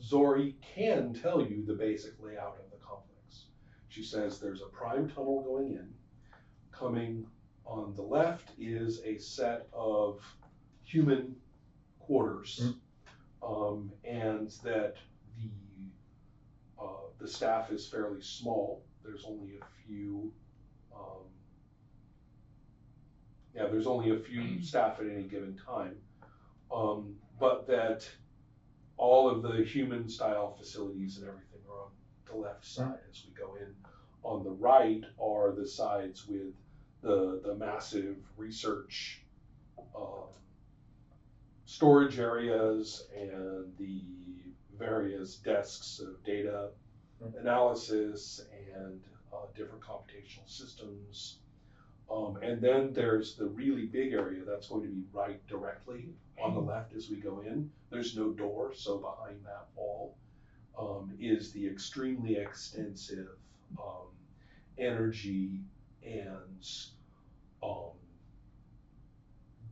Zori can tell you the basic layout of the complex. She says there's a prime tunnel going in. Coming on the left is a set of human quarters, and that the staff is fairly small. There's only a few. There's only a few staff at any given time, but that all of the human style facilities and everything are on the left side as we go in. On the right are the sides with the massive research storage areas and the various desks of data analysis and different computational systems. And then there's the really big area that's going to be right directly on the left as we go in. There's no door, so behind that wall is the extremely extensive energy and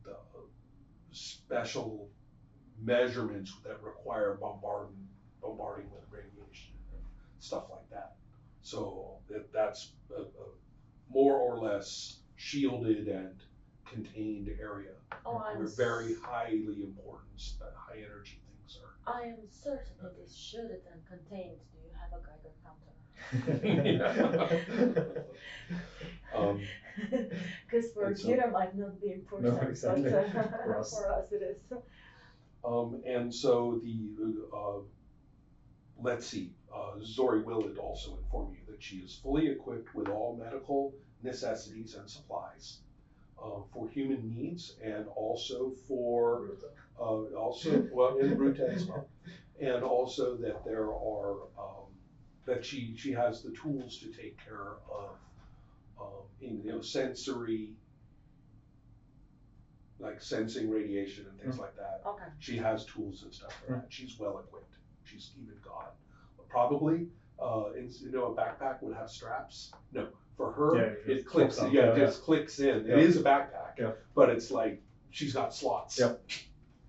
the special measurements that require bombarding with radiation and stuff like that. So that's a more or less shielded and contained area where very highly important, high energy things are. I am certain it is shielded and contained. Do you have a Geiger counter? Because for you it might not be important, no, exactly. but for us it is. And so let's see, Zori will also inform you that she is fully equipped with all medical necessities and supplies for human needs, and also for in Bruta as well, and also that there are that she has the tools to take care of sensory, like sensing radiation and things like that. Okay. She has tools and stuff for that. She's well equipped. She's even got probably a backpack would have straps. No, for her it clicks. Just clicks in. It is a backpack, but it's like she's got slots. Yep.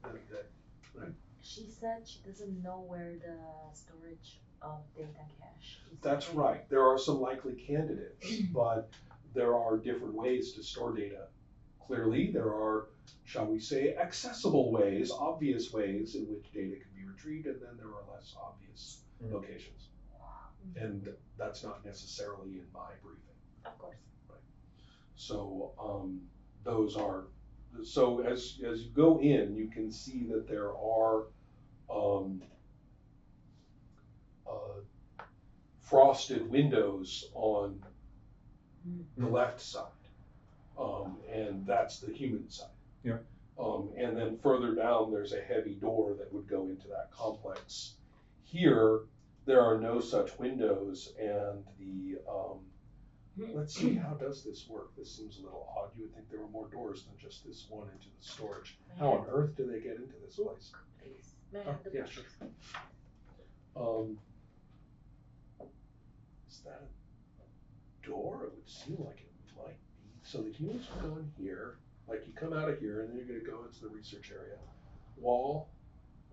Right. She said she doesn't know where the storage of data cache is. That's right. There are some likely candidates, but there are different ways to store data. Clearly, there are, shall we say, accessible ways, obvious ways in which data can be retrieved, and then there are less obvious locations. And that's not necessarily in my briefing. Of course. Right. So those are, so as you go in, you can see that there are frosted windows on the left side. And that's the human side. Yeah. And then further down, there's a heavy door that would go into that complex. Here, there are no such windows, and let's see, how does this work? This seems a little odd. You would think there were more doors than just this one into the storage. How on earth do they get into this place? Please. Yeah, sure. Is that a door? It would seem like it might be. So the humans will go in here, like you come out of here, and then you're going to go into the research area. Wall,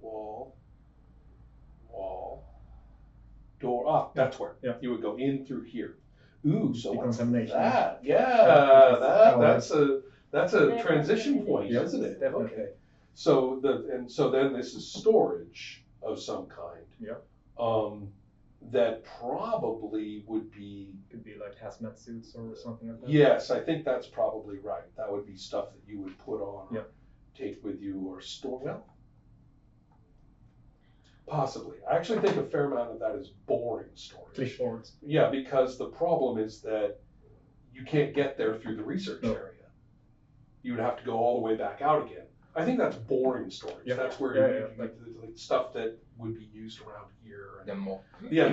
wall, wall, door. Ah, that's where. Yeah. You would go in through here. Ooh, so what's that? That's a transition point, isn't it? Definitely. Okay. So then this is storage of some kind. Yep. That probably would be. Could be like hazmat suits or something like that. Yes, I think that's probably right. That would be stuff that you would put on, or take with you, or store. Well, possibly. I actually think a fair amount of that is boring storage. Clipboards. Yeah, because the problem is that you can't get there through the research area. You would have to go all the way back out again. I think that's boring storage. Yeah. That's where like stuff that would be used around here. And,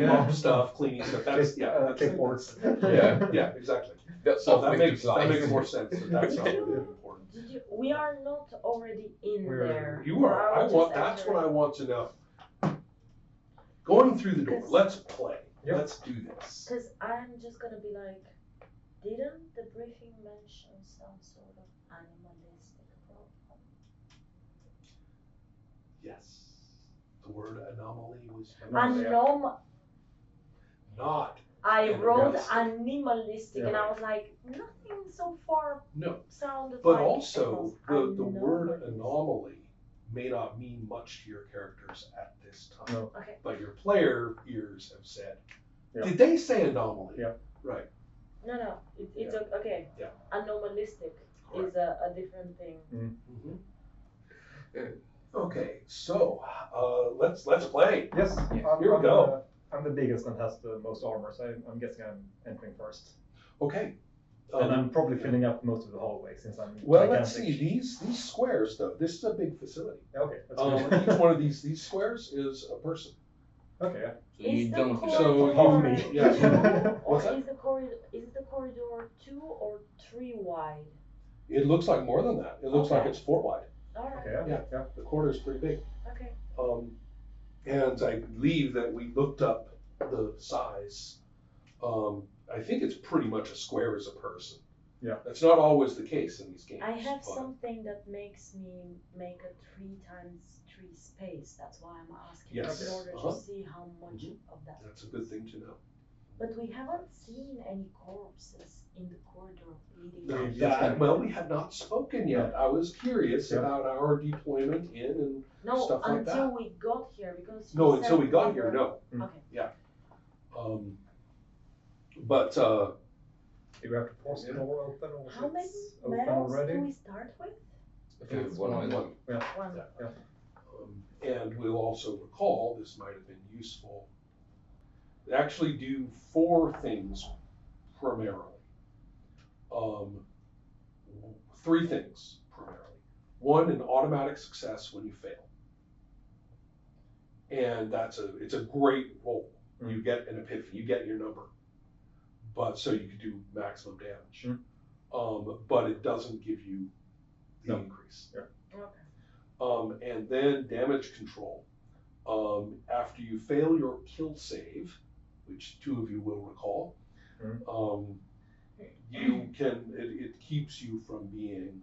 mop stuff, cleaning stuff. That's clipboards. Yeah, exactly. So that makes more sense. That's not really important. We are not already in there. You are. That's what I want to know. Going through the door. Let's play. Yep. Let's do this. Because I'm just gonna be like, didn't the briefing mention some sort of animalistic problem? Yes. word anomaly was not. I wrote Yes. animalistic, and I Yeah. was like, nothing so far No. sounded But like also, the word anomalous. anomaly may not mean much to your characters at this time. No. Okay. But your player ears have said. Yeah. Did they say anomaly? Yeah. Right. No. It's okay. Yeah. Anomalistic Correct. is a different thing. Mm-hmm. Okay, so let's play. Yes. Here we go. I'm the biggest and has the most armor, so I'm guessing I'm entering first. Okay. And I'm probably filling up most of the hallway since I'm Well, gigantic. let's see these squares though. This is a big facility. Okay, that's good. Each one of these squares is a person. Okay. So you don't. So half me. Yeah. Or What's that? is the corridor 2 or 3 wide? It looks like more than that. It looks like Okay. it's 4 wide. All right. Okay. Yeah. The corridor is pretty big. Okay. And I believe that we looked up the size. I think it's pretty much a square as a person. Yeah. That's not always the case in these games. I have but- something that makes me make a 3x3 space. That's why I'm asking Yes. in order Uh-huh. to see how much of that. That's a good thing to know. But we haven't seen any corpses in the corridor leading Now up. that, well, we have not spoken yet. I was curious Yeah. about our deployment in and No, stuff like until that. we got here because. No, you until said we got we here, were- no. Okay. But Do we have to force the door open or How many it's open medals already? do we start with? One. One. and we'll also recall, this might have been useful, they actually do 4 things primarily. 3 things primarily. 1, an automatic success when you fail. And it's a great roll. You get an epiphany, you get your number. But so you can do maximum damage. But it doesn't give you the increase. Okay. And then damage control. After you fail your kill save, which 2 of you will recall, you can, it keeps you from being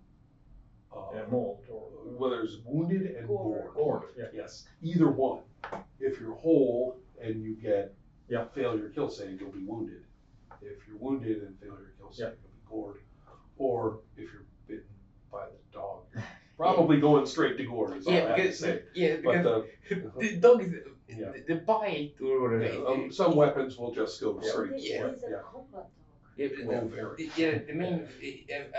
mauled or whether it's wounded and Gored. gored. Yes, either one. If you're whole and you get fail your kill save, you'll be wounded. If you're wounded and fail your kill save, you'll be gored. Or if you're bitten by the dog, probably going straight to gore is all I have to say. Because But the dog is Yeah. the bite or whatever. some weapons will just go straight This to gore. is a combat dog. Oh, very. The main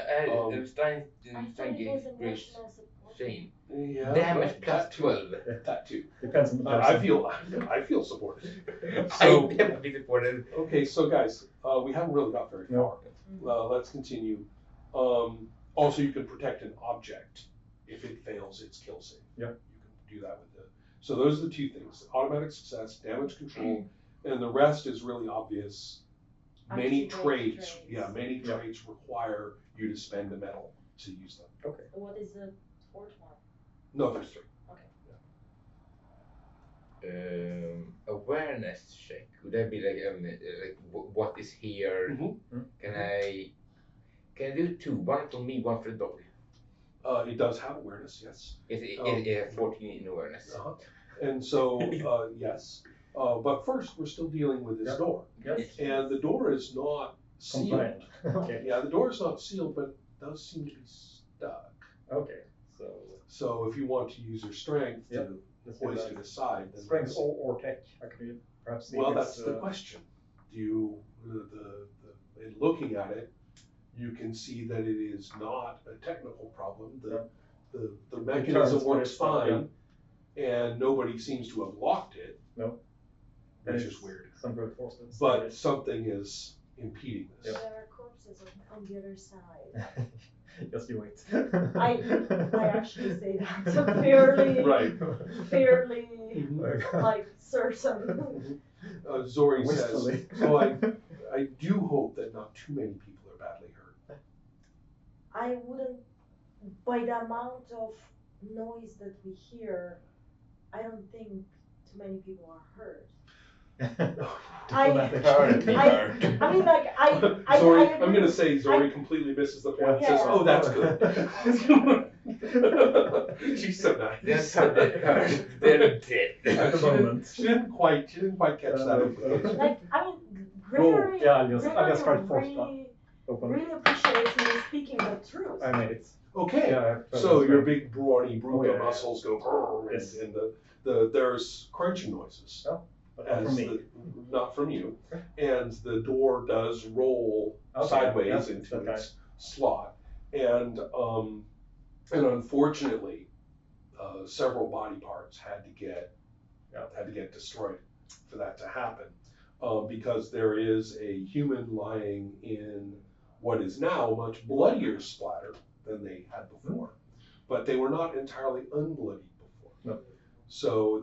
I was trying I to thought it was get emotional support. Shane. Yeah, Damage that plus too. 12. That too. depends on the person. I feel supported. I So definitely supported. okay, so guys, we haven't really got very far. Let's continue. Also, you can protect an object if it fails its kill save. Yeah. You can do that with the. So those are the 2 things: automatic success, damage control, and the rest is really obvious. Many Activate traits, traits. many traits require you to spend a medal to use them. Okay. What is the 4th one? No, there's 3. Awareness check. Would that be like what is here? Can I do 2? 1 for me, 1 for the dog. It does have awareness, yes. It has 14 in awareness. And so, yes. But first, we're still dealing with this door. Yes. And the door is not sealed. Compliant. Okay. Yeah, the door is not sealed, but does seem to be stuck. Okay. So if you want to use your strength to Let's do hoist that. it aside, then Strength let's- or tech. I could perhaps see well, if that's it's, the question. Do you, in looking at it, you can see that it is not a technical problem. The mechanism turns, works but it's fine, and nobody seems to have locked it. No. Which It's is weird. Some brute force. But something is impeding this. There are corpses on the other side. Just you wait. I actually say that fairly, Right. fairly Mhm. like certain. Zori Wistfully. says, so I do hope that not too many people are badly hurt. I wouldn't, by the amount of noise that we hear, I don't think too many people are hurt. Diplomatic. I mean, like, I Zori, agree. I'm going to say Zori completely misses the point and Yeah. says, oh, that's good. She's so nice. That's how they're dead. At the moment. She didn't quite catch that implication. Like, I mean, Gregory, Yeah, I just tried to force really, open. really appreciates me speaking the truth. I made it. Okay, Yeah, so that's your right. big brawny Bruta yeah. muscles go brrr, Yes. and there's crunching noises. Oh, but not from me. Not from you. And the door does roll sideways into its slot. And unfortunately, several body parts had to get destroyed for that to happen. Because there is a human lying in what is now much bloodier splatter than they had before. But they were not entirely unbloodied before. No. So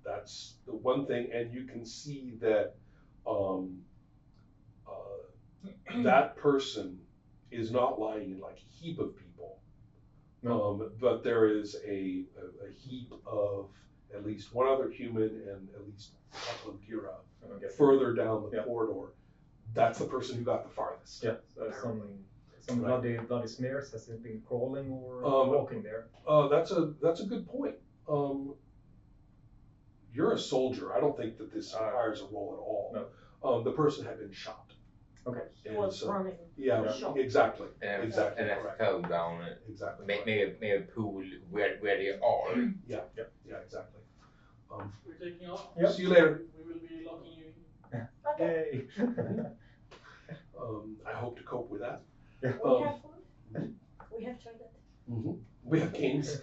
that's the one thing, and you can see that that person is not lying in like a heap of people, but there is a heap of at least one other human and at least a couple of Gira further down the corridor. That's the person who got the farthest. Yeah, so some bloody smears. Has it been crawling or walking there? That's a good point. You're a soldier. I don't think that this requires a roll at all. No. The person had been shot. Okay. He was running. Yeah, shot. Exactly. And exactly. I Correct. fell down. Exactly. Maybe a pool where they are. Yeah. Exactly. We're taking off. Yep. See you later. We will be locking you in. Okay. Yay. I hope to cope with that. We have food. We have toilet. We have games.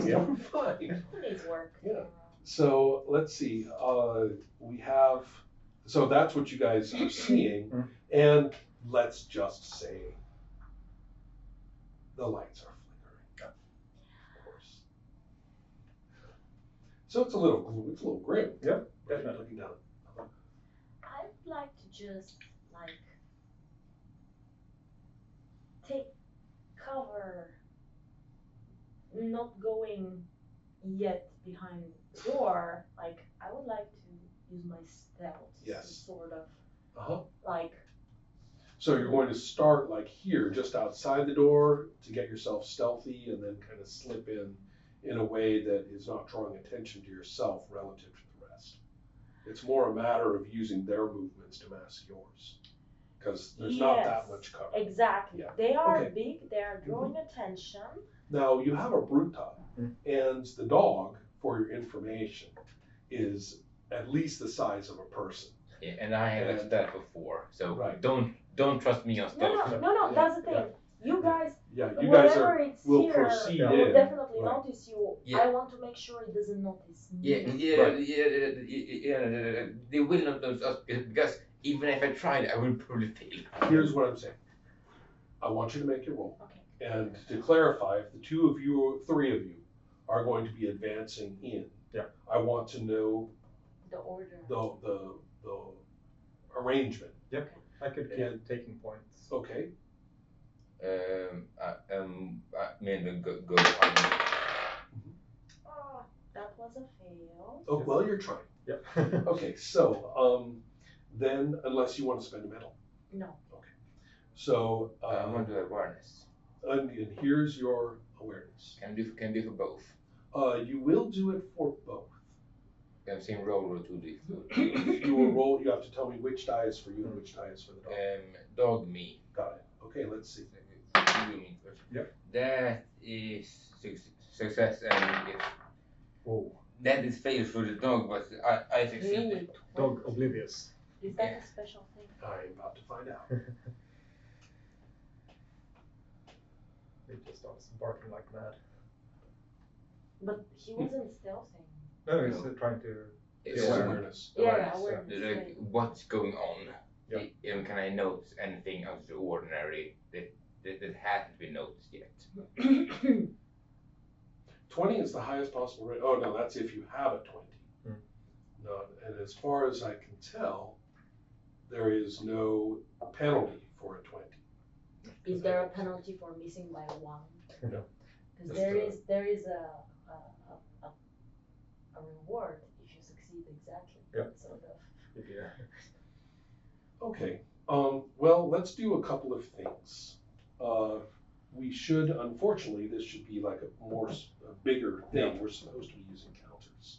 Yeah. Fine. Who needs work? Yeah. So let's see. We have. So that's what you guys are seeing, and let's just say the lights are flickering. Of course. So it's a little grim. Yep, Right, definitely. looking down. I'd like to just like take cover, not going yet behind the door. Like I would like to use my stealth. Yes. Sort of Uh-huh. like. So you're going to start like here, just outside the door, to get yourself stealthy, and then kind of slip in a way that is not drawing attention to yourself relative to the rest. It's more a matter of using their movements to mask yours, because there's not that much cover. Exactly. Yeah. They are Okay. big. They are drawing attention. Now you have a Bruta, and the dog, for your information, is at least the size of a person. Yeah, and I have that before, so Right. don't trust me on stuff. No. Yeah, That's the thing. yeah. You guys. Yeah, you guys Whatever it's will here, proceed it will in. definitely Right. notice you. Yeah. I want to make sure it doesn't notice me. Yeah. They will not notice us because even if I tried, I would probably fail. Here's what I'm saying. I want you to make your roll. Okay. And to clarify, if the two of you or three of you are going to be advancing in, I want to know The order. the arrangement. Yep. I could keep taking points. Okay. I mean, go behind me. Oh, that was a fail. Oh, well, you're trying. Yep. Okay, so then, unless you want to spend a medal. No. Okay. So, I want to do awareness. and here's your awareness. Can do for both. You will do it for both. I've seen roll 2d. You will roll. You have to tell me which die is for you and which die is for the dog. Dog me. Got it. Okay, let's see. Yep. That is success, and if that is fail for the dog, but I succeeded. Really? Dog oblivious. Is that a special thing? I'm about to find out. He just starts barking like mad. But he wasn't stealthing. No, he's trying to. It's It's Yeah. awareness. Yeah, awareness. Like, what's going on? Yeah. And can I notice anything out of the ordinary that hasn't been noticed yet? 20 is the highest possible rate. Oh, no, that's if you have a 20. No, and as far as I can tell, there is no penalty for a 20. Is there a penalty for missing by one? No. Because Just there is a reward if you succeed exactly. Yeah. Sort of. Okay. Well, let's do a couple of things. we should, unfortunately, this should be like a bigger thing. We're supposed to be using counters.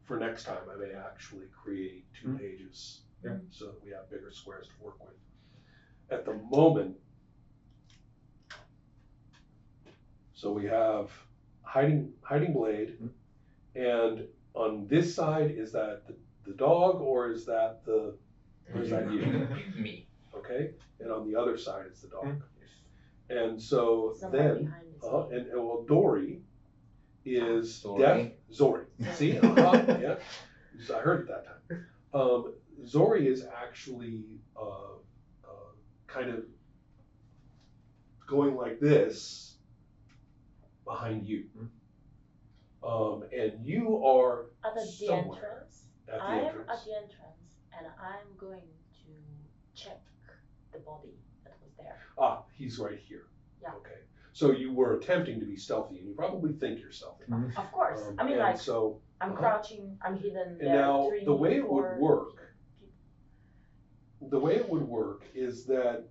For next time, I may actually create 2 pages so that we have bigger squares to work with. At the moment, so we have hiding blade, and on this side, is that the dog, or is that you? Me. Okay, and on the other side is the dog. And so Somewhere then, behind is me. and well, Dory is Zori. Zori. See, yeah, so I heard it that time. Zori is actually kind of going like this behind you. And you are At the somewhere entrance. at the I am entrance. at the entrance, and I'm going to check the body that was there. Ah, he's right here. Yeah. Okay. So you were attempting to be stealthy, and you probably think you're stealthy. Of course. I mean, and like, so, I'm crouching, I'm hidden and there. now 3, the way it 4 would work, people. the way it would work is that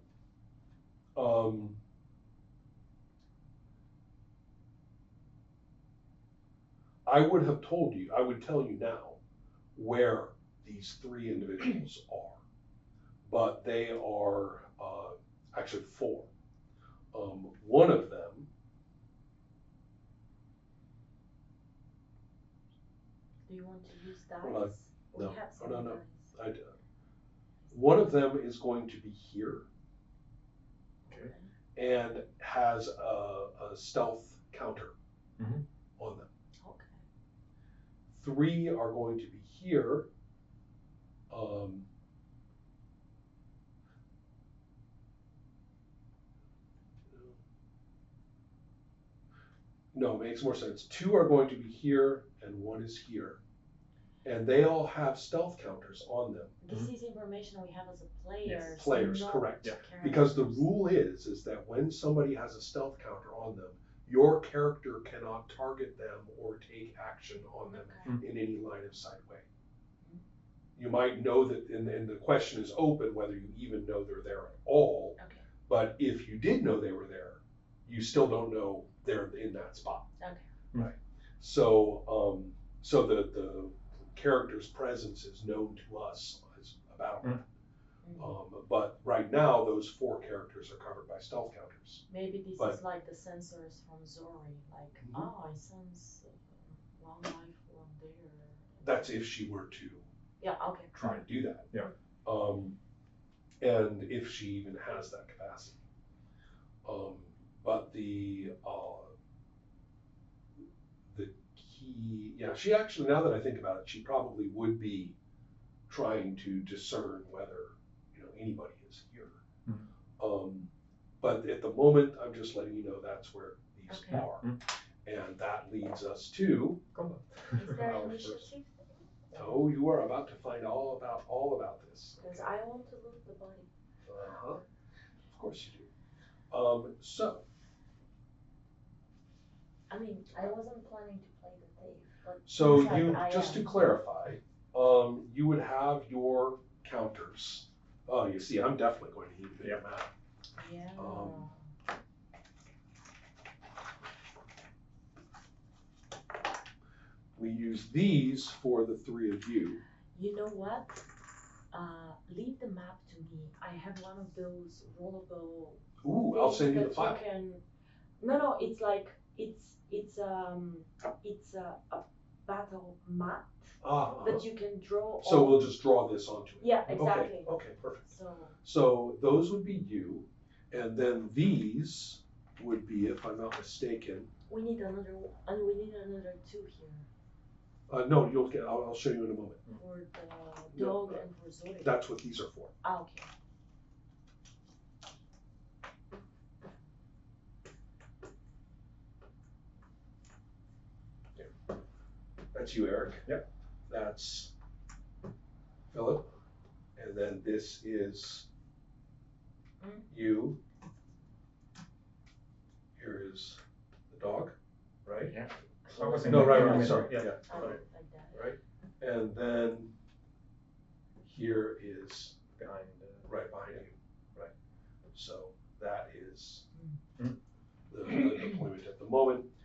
I would have told you, I would tell you now where these 3 individuals are, but they are actually 4. One of them Do you want to use dice? Hold on. We No. have Oh, some no. dice. one of them is going to be here Okay. and has a stealth counter on them. Okay. 3 are going to be here. No, it makes more sense. 2 are going to be here and 1 is here. And they all have stealth counters on them. This is information we have as a players. Yes. Players, not correct. Yeah. Because the characters. rule is that when somebody has a stealth counter on them, your character cannot target them or take action on them Okay. in any line of sight way. You might know that, and the question is open whether you even know they're there at all. Okay. But if you did know they were there, you still don't know they're in that spot. Okay. Right. So, so the character's presence is known to us as a battleground. But right now, those 4 characters are covered by stealth counters. Maybe this But- is like the sensors from Zori. Like, I sense wildlife from there. That's if she were to Yeah. Okay. try to do that. Yeah. And if she even has that capacity. But the key, yeah, she actually, now that I think about it, she probably would be trying to discern whether, anybody is here. But at the moment, I'm just letting you know that's where these Okay. are. And that leads us to, Is there Our initiative? oh, you are about to find all about this. Because I want to loot the body. Of course you do. So, I mean, I wasn't planning to play the thief, but so seems like you, I just am. to clarify, you would have your counters. Oh, you see, I'm definitely going to need a bigger map. Yeah. We use these for the 3 of you. You know what? Leave the map to me. I have one of those rollable. Ooh, I'll things send you the that file. can. No, it's like it's a battle map that you can draw. So on. we'll just draw this onto it. Yeah, exactly. Okay, perfect. So So those would be you, and then these would be, if I'm not mistaken. we need another, and we need another 2 here No, you'll get. I'll show you in a moment. for the dog and for Zori. That's what these are for. Ah, okay. That's you, Eric. Yep. That's Philip, and then this is you. Here is the dog, right? Yeah. I was in No, the- right, yeah, sorry, yeah. yeah. I Sorry. like that. Right, and then here is Behind. right behind you, right? So that is Mm. the deployment at the moment.